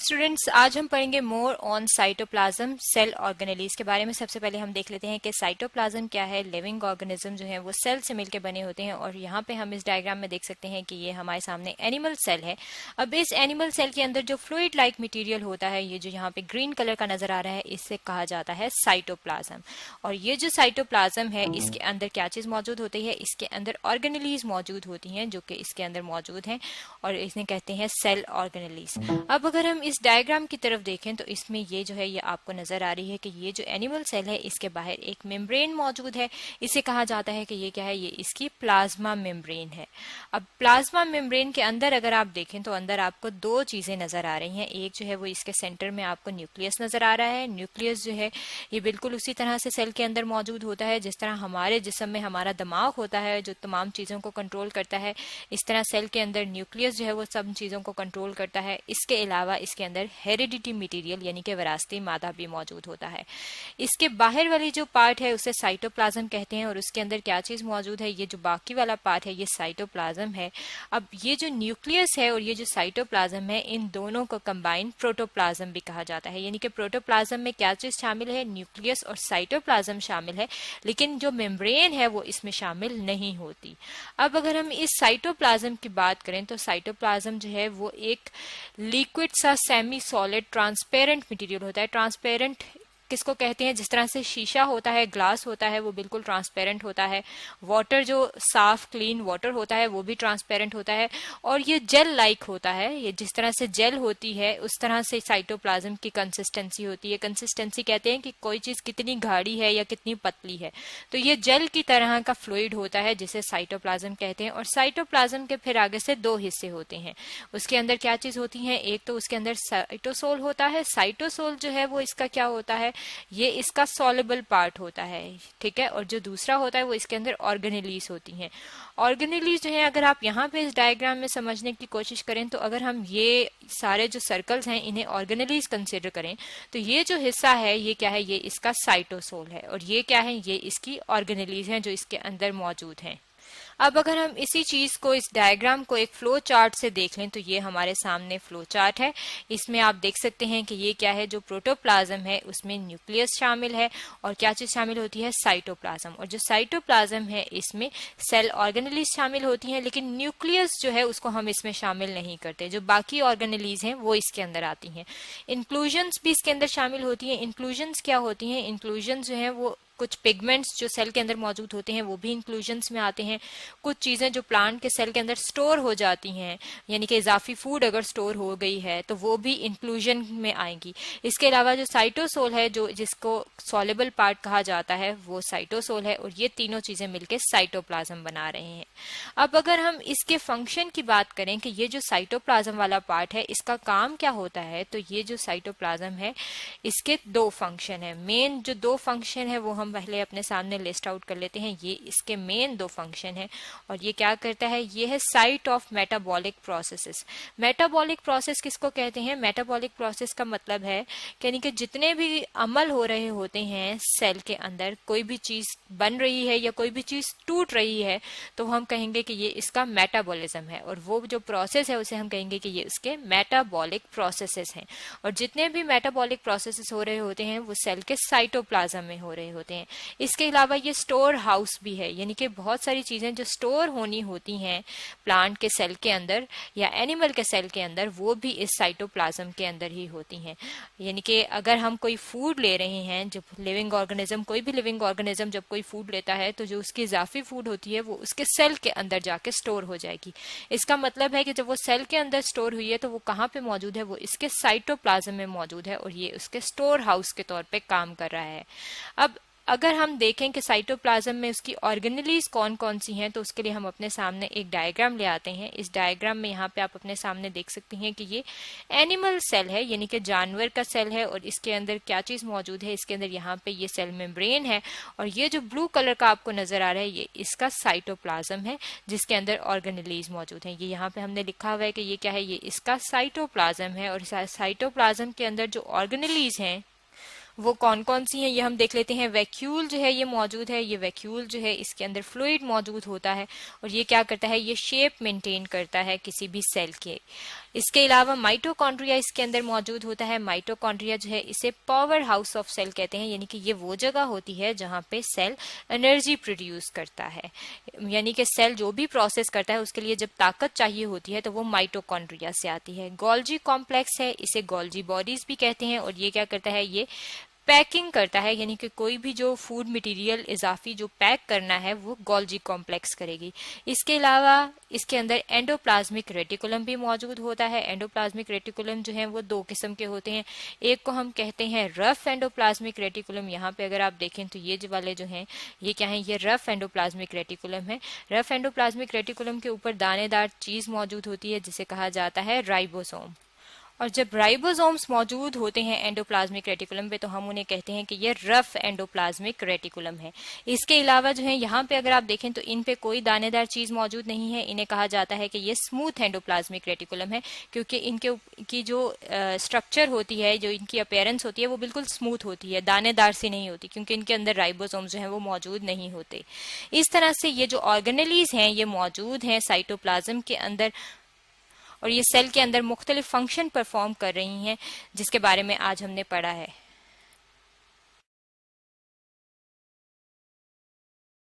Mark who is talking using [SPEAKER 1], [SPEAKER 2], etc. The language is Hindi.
[SPEAKER 1] स्टूडेंट्स, आज हम पढ़ेंगे more on cytoplasm cell organelles के बारे में। सबसे पहले हम देख लेते हैं कि साइटोप्लाज्म क्या है। लिविंग ऑर्गेनिज्म जो है वो सेल से मिलकर बने होते हैं और यहाँ पे हम इस डायग्राम में देख सकते हैं कि ये हमारे सामने एनिमल सेल है। अब इस एनिमल सेल के अंदर जो फ्लूइड लाइक मटीरियल होता है, ये जो यहाँ पे ग्रीन कलर का नजर आ रहा है, इससे कहा जाता है साइटोप्लाज्म। और ये जो साइटोप्लाज्म है, इसके अंदर क्या चीज मौजूद होती है? इसके अंदर ऑर्गेनेलीज मौजूद होती हैं जो कि इसके अंदर मौजूद हैं और इन्हें कहते हैं सेल ऑर्गेनेलीज। अब अगर हम इस डायग्राम की तरफ देखें तो इसमें ये जो है ये आपको नजर आ रही है कि ये जो एनिमल सेल है इसके बाहर एक मेम्ब्रेन मौजूद है। इसे कहा जाता है कि ये क्या है? ये इसकी प्लाज्मा मेम्ब्रेन है। अब प्लाज्मा मेम्ब्रेन के अंदर अगर आप देखें तो अंदर आपको दो चीजें नजर आ रही हैं। एक जो है वो इसके सेंटर में आपको न्यूक्लियस नजर आ रहा है। न्यूक्लियस जो है ये बिल्कुल उसी तरह से सेल के अंदर मौजूद होता है जिस तरह हमारे जिस्म में हमारा दिमाग होता है जो तमाम चीजों को कंट्रोल करता है। इस तरह सेल के अंदर न्यूक्लियस जो है वो सब चीजों को कंट्रोल करता है। इसके अलावा इसके अंदर हेरिडिटी मटेरियल यानी कि विरासती मादा भी मौजूद होता है। इसके बाहर वाली जो पार्ट है उसे साइटोप्लाज्म कहते हैं और उसके अंदर क्या चीज मौजूद है? ये जो बाकी वाला पार्ट है ये साइटोप्लाज्म है। अब ये जो न्यूक्लियस है और ये जो साइटोप्लाज्म है, इन दोनों को कंबाइन प्रोटोप्लाज्म भी कहा जाता है। यानी कि प्रोटोप्लाज्म में क्या चीज शामिल है? न्यूक्लियस और साइटोप्लाज्म शामिल है, लेकिन जो मेम्ब्रेन है वो इसमें शामिल नहीं होती। अब अगर हम इस साइटोप्लाज्म की बात करें तो साइटोप्लाज्म जो है वो एक लिक्विड सा सेमी सॉलिड ट्रांसपेरेंट मटेरियल होता है। ट्रांसपेरेंट किसको कहते हैं? जिस तरह से शीशा होता है, ग्लास होता है, वो बिल्कुल ट्रांसपेरेंट होता है। वाटर जो साफ क्लीन वाटर होता है वो भी ट्रांसपेरेंट होता है और ये जेल लाइक होता है। ये जिस तरह से जेल होती है उस तरह से साइटोप्लाज्म की कंसिस्टेंसी होती है। कंसिस्टेंसी कहते हैं कि कोई चीज कितनी गाढ़ी है या कितनी पतली है। तो ये जेल की तरह का फ्लूइड होता है जिसे साइटोप्लाज्म कहते हैं। और साइटोप्लाज्म के फिर आगे से दो हिस्से होते हैं। उसके अंदर क्या चीज होती है? एक तो उसके अंदर साइटोसोल होता है। साइटोसोल जो है वो इसका क्या होता है? ये इसका सॉल्युबल पार्ट होता है, ठीक है। और जो दूसरा होता है वो इसके अंदर ऑर्गेनेलीज होती हैं। ऑर्गेनेलीज जो है, अगर आप यहाँ पे इस डायग्राम में समझने की कोशिश करें तो अगर हम ये सारे जो सर्कल्स हैं इन्हें ऑर्गेनेलीज कंसिडर करें तो ये जो हिस्सा है ये क्या है? ये इसका साइटोसोल है और ये क्या है? ये इसकी ऑर्गेनेलीज हैं जो इसके अंदर मौजूद हैं। अब अगर हम इसी चीज को, इस डायग्राम को एक फ्लो चार्ट से देख लें तो ये हमारे सामने फ्लो चार्ट है। इसमें आप देख सकते हैं कि ये क्या है? जो प्रोटोप्लाज्म है उसमें न्यूक्लियस शामिल है और क्या चीज शामिल होती है? साइटोप्लाज्म। और जो साइटोप्लाज्म है इसमें सेल ऑर्गेनेलीज शामिल होती हैं, लेकिन न्यूक्लियस जो है उसको हम इसमें शामिल नहीं करते। जो बाकी ऑर्गेनेलीज हैं वो इसके अंदर आती हैं। इंक्लूजन्स भी इसके अंदर शामिल होती हैं। इंक्लूजन्स क्या होती हैं? इंक्लूजन जो है वो कुछ पिगमेंट्स जो सेल के अंदर मौजूद होते हैं वो भी इंक्लूजन्स में आते हैं। कुछ चीजें जो प्लांट के सेल के अंदर स्टोर हो जाती हैं, यानी कि इजाफी फूड अगर स्टोर हो गई है तो वो भी इंक्लूजन में आएंगी। इसके अलावा जो साइटोसोल है, जो जिसको सॉल्युबल पार्ट कहा जाता है, वो साइटोसोल है और ये तीनों चीजें मिलकर साइटोप्लाज्म बना रहे हैं। अब अगर हम इसके फंक्शन की बात करें कि ये जो साइटोप्लाज्म वाला पार्ट है इसका काम क्या होता है, तो ये जो साइटोप्लाज्म है इसके दो फंक्शन है। मेन जो दो फंक्शन है वो हम पहले अपने सामने लिस्ट आउट कर लेते हैं। ये इसके मेन दो फंक्शन है और ये क्या करता है? ये है site of metabolic processes. Metabolic process किसको कहते हैं? मेटाबॉलिक प्रोसेस का मतलब है यानी कि जितने भी अमल हो रहे होते हैं सेल के अंदर, कोई भी चीज बन रही है या कोई भी चीज टूट रही है तो हम कहेंगे कि ये इसका मेटाबॉलिज्म है और वो जो प्रोसेस है उसे हम कहेंगे कि ये उसके मेटाबॉलिक प्रोसेसेस हैं। और जितने भी मेटाबॉलिक प्रोसेसेस हो रहे होते हैं वो सेल के साइटोप्लाज्म में हो रहे होते हैं। इसके अलावा ये स्टोर हाउस भी है, यानी कि बहुत सारी चीजें जो स्टोर होनी होती हैं प्लांट के सेल के अंदर या एनिमल के सेल के अंदर, वो भी इस साइटोप्लाज्म के अंदर ही होती हैं। यानी कि अगर हम कोई फूड ले रहे हैं, जब लिविंग ऑर्गेनिज्म, कोई भी लिविंग ऑर्गेनिज्म जब कोई फूड लेता है तो जो उसकी इजाफी फूड होती है वो उसके सेल के अंदर जाके स्टोर हो जाएगी। इसका मतलब है कि जब वो सेल के अंदर स्टोर हुई है तो वो कहाँ पे मौजूद है? वो इसके साइटोप्लाज्म में मौजूद है और ये उसके स्टोर हाउस के तौर पे काम कर रहा है। अब अगर हम देखें कि साइटोप्लाज्म में उसकी ऑर्गेनेलीज कौन कौन सी हैं तो उसके लिए हम अपने सामने एक डायग्राम ले आते हैं। इस डायग्राम में यहाँ पे आप अपने सामने देख सकती हैं कि ये एनिमल सेल है, यानी कि जानवर का सेल है और इसके अंदर क्या चीज मौजूद है? इसके अंदर यहाँ पे ये सेल मेम्ब्रेन है और ये जो ब्लू कलर का आपको नजर आ रहा है ये इसका साइटोप्लाज्म है जिसके अंदर ऑर्गेनेलीज मौजूद है। ये यहाँ पे हमने लिखा हुआ है कि ये क्या है? ये इसका साइटोप्लाज्म है और साइटोप्लाज्म के अंदर जो ऑर्गेनेलीज हैं वो कौन कौन सी हैं ये हम देख लेते हैं। वैक्यूल जो है ये मौजूद है, ये वैक्यूल जो है इसके अंदर फ्लूइड मौजूद होता है और ये क्या करता है, ये शेप मेंटेन करता है किसी भी सेल के। इसके अलावा माइटोकॉन्ड्रिया इसके अंदर मौजूद होता है। माइटोकॉन्ड्रिया जो है इसे पावर हाउस ऑफ सेल कहते हैं, यानी कि ये वो जगह होती है जहाँ पे सेल एनर्जी प्रोड्यूस करता है, यानी कि सेल जो भी प्रोसेस करता है उसके लिए जब ताकत चाहिए होती है तो वो माइटोकॉन्ड्रिया से आती है। गोल्जी कॉम्प्लेक्स है, इसे गोल्जी बॉडीज भी कहते हैं और ये क्या करता है, ये पैकिंग करता है, यानी कि कोई भी जो फूड मटेरियल इजाफी जो पैक करना है वो गोल्जी कॉम्प्लेक्स करेगी। इसके अलावा इसके अंदर एंडोप्लाज्मिक रेटिकुलम भी मौजूद होता है। एंडोप्लाज्मिक रेटिकुलम जो है वो दो किस्म के होते हैं, एक को हम कहते हैं रफ एंडोप्लाज्मिक रेटिकुलम। यहाँ पे अगर आप देखें तो ये जो वाले जो हैं ये क्या है, ये रफ एंडोप्लाज्मिक रेटिकुलम है। रफ एंडोप्लाज्मिक रेटिकुलम के ऊपर दानेदार चीज मौजूद होती है जिसे कहा जाता है राइबोसोम। और जब राइबोसोम्स मौजूद होते हैं एंडोप्लाज्मिक रेटिकुलम पे तो हम उन्हें कहते हैं कि ये रफ एंडोप्लाज्मिक रेटिकुलम है। इसके अलावा जो है यहाँ पे अगर आप देखें तो इन पे कोई दानेदार चीज मौजूद नहीं है, इन्हें कहा जाता है कि ये स्मूथ एंडोप्लाज्मिक रेटिकुलम है, क्योंकि इनके की जो स्ट्रक्चर होती है, जो इनकी अपीयरेंस होती है वो बिल्कुल स्मूथ होती है, दानेदार सी नहीं होती, क्योंकि इनके अंदर राइबोसोम्स जो है वो मौजूद नहीं होते। इस तरह से ये जो ऑर्गेनेलीज हैं ये मौजूद हैं साइटोप्लाज्म के अंदर और ये सेल के अंदर मुख्तलिफ फंक्शन परफॉर्म कर रही हैं जिसके बारे में आज हमने पढ़ा है।